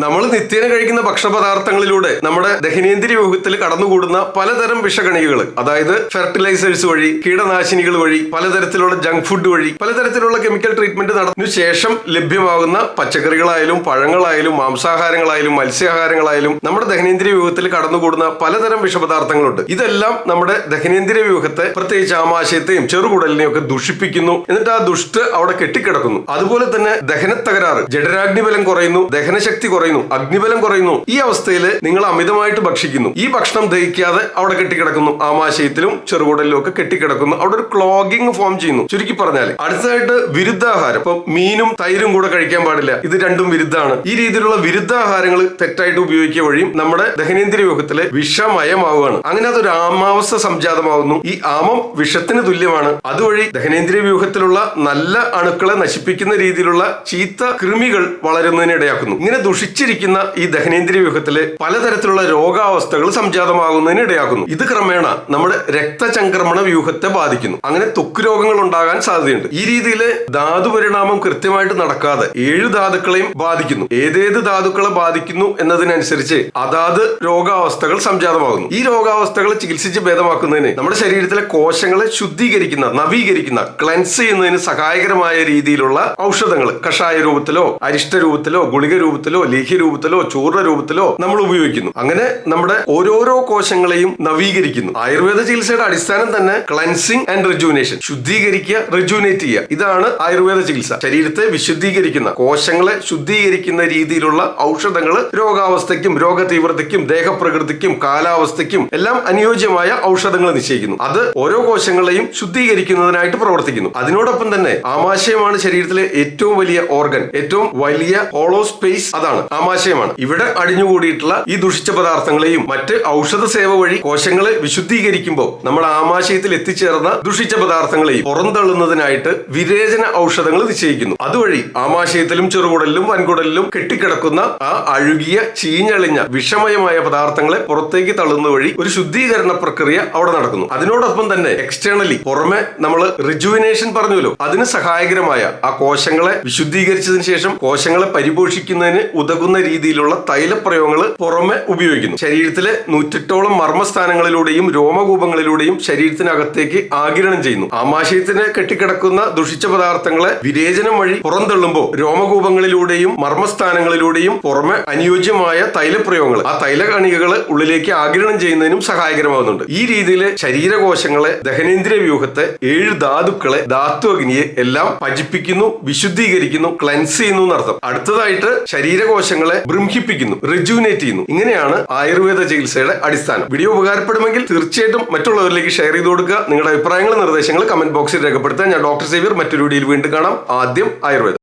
നമ്മൾ നിത്യേന കഴിക്കുന്ന ഭക്ഷണപദാർത്ഥങ്ങളിലൂടെ നമ്മുടെ ദഹനേന്ദ്രിയ വ്യൂഹത്തിൽ കടന്നുകൂടുന്ന പലതരം വിഷകണികകൾ, അതായത് ഫെർട്ടിലൈസേഴ്സ് വഴി, കീടനാശിനികൾ വഴി, പലതരത്തിലുള്ള ജങ്ക് ഫുഡ് വഴി, പലതരത്തിലുള്ള കെമിക്കൽ ട്രീറ്റ്മെന്റ് നടന്നതിനു ശേഷം ലഭ്യമാകുന്ന പച്ചക്കറികളായാലും പഴങ്ങളായാലും മാംസാഹാരങ്ങളായാലും മത്സ്യാഹാരങ്ങളായാലും നമ്മുടെ ദഹനേന്ദ്രിയ വ്യൂഹത്തിൽ കടന്നുകൂടുന്ന പലതരം വിഷപദാർത്ഥങ്ങളുണ്ട്. ഇതെല്ലാം നമ്മുടെ ദഹനേന്ദ്രിയ വ്യൂഹത്തെ, പ്രത്യേകിച്ച് ആമാശയത്തെയും ചെറുകുടലിനെയും ഒക്കെ ദുഷിപ്പിക്കുന്നു. എന്നിട്ട് ആ ദുഷ്ട് അവിടെ കെട്ടിക്കിടക്കുന്നു. അതുപോലെ തന്നെ ദഹന തകരാറ്, ജഠരാഗ്നിബലം കുറയുന്നു, ദഹനശക്തി കുറയുന്നു, അഗ്നിബലം കുറയുന്നു. ഈ അവസ്ഥയിൽ നിങ്ങൾ അമിതമായിട്ട് ഭക്ഷിക്കുന്നു. ഈ ഭക്ഷണം ദഹിക്കാതെ അവിടെ കെട്ടിക്കിടക്കുന്നു, ആമാശയത്തിലും ചെറുകുടലിലും ഒക്കെ കെട്ടിക്കിടക്കുന്നു. അവിടെ ഒരു ക്ലോഗിങ് ഫോം ചെയ്യുന്നു. ചുരുക്കി പറഞ്ഞാൽ അടുത്തതായിട്ട് വിരുദ്ധാഹാരം. ഇപ്പൊ മീനും തൈരും കൂടെ കഴിക്കാൻ പാടില്ല, ഇത് രണ്ടും വിരുദ്ധാണ്. ഈ രീതിയിലുള്ള വിരുദ്ധാഹാരങ്ങൾ തെറ്റായിട്ട് ഉപയോഗിക്കുക വഴിയും നമ്മുടെ ദഹനേന്ദ്രിയ വ്യൂഹത്തിലെ വിഷമയമാവുകയാണ്. അങ്ങനെ അതൊരു ആമാവസ്ഥ സംജാതമാവുന്നു. ഈ ആമം വിഷത്തിന് തുല്യമാണ്. അതുവഴി ദഹനേന്ദ്രിയ വ്യൂഹത്തിലുള്ള നല്ല അണുക്കളെ നശിപ്പിക്കുന്ന രീതിയിലുള്ള ചീത്ത കൃമികൾ വളരുന്നതിന് ഇടയാക്കുന്നു. ഇങ്ങനെ ദുഷിച്ചിരിക്കുന്ന ഈ ദഹനേന്ദ്രിയ വ്യൂഹത്തിലെ പലതരത്തിലുള്ള രോഗാവസ്ഥകൾ സംജാതമാകുന്നതിന് ഇടയാക്കുന്നു. ഇത് ക്രമേണ നമ്മുടെ രക്തചംക്രമണ വ്യൂഹത്തെ ബാധിക്കുന്നു. അങ്ങനെ ത്വക്ക് രോഗങ്ങൾ ഉണ്ടാകാൻ സാധ്യതയുണ്ട്. ഈ രീതിയിൽ ധാതുപരിണാമം കൃത്യമായിട്ട് നടക്കാതെ 7 ധാതുക്കളെയും ബാധിക്കുന്നു. ഏതേത് ധാതുക്കളെ ബാധിക്കുന്നു എന്നതിനനുസരിച്ച് അതാത് രോഗാവസ്ഥകൾ സംജാതമാകുന്നു. ഈ രോഗാവസ്ഥകൾ ചികിത്സിച്ച് ഭേദമാക്കുന്നതിന് നമ്മുടെ ശരീരത്തിലെ കോശങ്ങളെ ശുദ്ധീകരിക്കുന്ന, നവീകരിക്കുന്ന, ക്ലെൻസ് ചെയ്യുന്നതിന് സഹായകരമായ രീതിയിലുള്ള ഔഷധങ്ങൾ കഷായ രൂപത്തിലോ അരിഷ്ട രൂപത്തിലോ ഗുളിക രൂപത്തിലോ ലേഹ്യ രൂപത്തിലോ ചൂർണ രൂപത്തിലോ നമ്മൾ ഉപയോഗിക്കുന്നു. അങ്ങനെ നമ്മുടെ ഓരോരോ കോശങ്ങളെയും നവീകരിക്കുന്നു. ആയുർവേദ ചികിത്സയുടെ അടിസ്ഥാനം തന്നെ ക്ലെൻസിങ് ആൻഡ് റിജുവിനേഷൻ, ശുദ്ധീകരിക്കുക, റിജുവിനേറ്റ് ചെയ്യുക. ഇതാണ് ആയുർവേദ ചികിത്സ. ശരീരത്തെ വിശുദ്ധീകരിക്കുന്ന, കോശങ്ങളെ ശുദ്ധീകരിക്കുന്ന രീതിയിലുള്ള ഔഷധങ്ങൾ രോഗാവസ്ഥയ്ക്കും രോഗതീവ്രതയ്ക്കും ദേഹപ്രകൃതിക്കും കാലാവസ്ഥയ്ക്കും എല്ലാം അനുയോജ്യമായ ഔഷധങ്ങൾ നിശ്ചയിക്കുന്നു. അത് ഓരോ കോശങ്ങളെയും ശുദ്ധീകരിക്കുന്നതിനായിട്ട് പ്രവർത്തിക്കുന്നു. അതിനോടൊപ്പം തന്നെ ആമാശയമാണ് ശരീരത്തിലെ ഏറ്റവും വലിയ ഓർഗൻ, ഏറ്റവും വലിയ ഹോളോ സ്പേസ് അതാണ് ആമാശയമാണ്. ഇവിടെ അടിഞ്ഞുകൂടിയിട്ടുള്ള ഈ ദുഷിച്ച പദാർത്ഥങ്ങളെയും മറ്റ് ഔഷധ സേവ വഴി കോശങ്ങളെ വിശുദ്ധീകരിക്കുമ്പോൾ നമ്മുടെ ആമാശയത്തിൽ എത്തിച്ചേർന്ന ദുഷിച്ച പദാർത്ഥങ്ങളെയും പുറന്തള്ളുന്നതിനായിട്ട് വിരേചന ഔഷധങ്ങൾ നിശ്ചയിക്കുന്നു. അതുവഴി ആമാശയത്തിലും ചെറുകുടലിലും വൻകുടലിലും കെട്ടിക്കിടക്കുന്ന ആ അഴുകിയ ചീഞ്ഞളിഞ്ഞ വിഷമയമായ പദാർത്ഥങ്ങളെ പുറത്തേക്ക് തള്ളുന്ന വഴി ഒരു ശുദ്ധീകരണ പ്രക്രിയ അവിടെ നടക്കുന്നു. അതിനോടൊപ്പം തന്നെ എക്സ്റ്റേണലി പുറമെ നമ്മൾ റിജുവിനേഷൻ പറഞ്ഞല്ലോ, അതിന് സഹായകരമായ ആ കോശങ്ങളെ വിശുദ്ധീകരിച്ചതിന് ശേഷം കോശങ്ങളെ പരിപോഷിക്കുന്നതിന് ഉതകുന്ന രീതിയിലുള്ള തൈലപ്രയോഗങ്ങൾ പുറമെ ഉപയോഗിക്കുന്നു. ശരീരത്തിലെ 108ഓളം മർമ്മസ്ഥാനങ്ങളിലൂടെയും രോമകൂപങ്ങളിലൂടെയും ശരീരത്തിനകത്തേക്ക് ആഗിരണം ചെയ്യുന്നു. ആമാശയത്തിന് കെട്ടിക്കിടക്കുന്ന ദുഷിച്ച പദാർത്ഥങ്ങളെ വിരേചനം വഴി പുറന്തള്ളുമ്പോൾ രോമകൂപങ്ങളിലൂടെയും മർമ്മസ്ഥാനങ്ങളിലൂടെയും പുറമെ അനുയോജ്യമായ തൈലപ്രയോഗങ്ങൾ, ആ തൈലകണികകൾ ഉള്ളിലേക്ക് ആഗിരണം ചെയ്യുന്നതിനും സഹായകരമാകുന്നുണ്ട്. ഈ രീതിയിൽ ശരീരകോശങ്ങളെ, ദഹനേന്ദ്രിയ വ്യൂഹത്തെ, 7 ധാതുക്കളെ, ധാതു അഗ്നിയെ എല്ലാം ഭജിപ്പിക്കുന്നു, വിശുദ്ധീകരിക്കുന്നു, ക്ലെൻസ് ചെയ്യുന്നു എന്നർത്ഥം. അടുത്തതായിട്ട് ശരീരകോശങ്ങളെ ബൃംഹിപ്പിക്കുന്നു, റിജുവിനേറ്റ് ചെയ്യുന്നു. ഇങ്ങനെയാണ് ആയുർവേദ ചികിത്സയുടെ അടിസ്ഥാനം. വീഡിയോ ഉപകാരപ്പെടുമെങ്കിൽ തീർച്ചയായിട്ടും മറ്റുള്ളവരിലേക്ക് ഷെയർ ചെയ്ത് കൊടുക്കുക. നിങ്ങളുടെ അഭിപ്രായങ്ങളും നിർദ്ദേശങ്ങളും കമന്റ് ബോക്സിൽ രേഖപ്പെടുത്തുക. ഞാൻ ഡോക്ടർ സേവ്യർ മറ്റൊരു വീഡിയോയിൽ വീണ്ടും കാണാം. ആദ്യം ആയുർവേദം.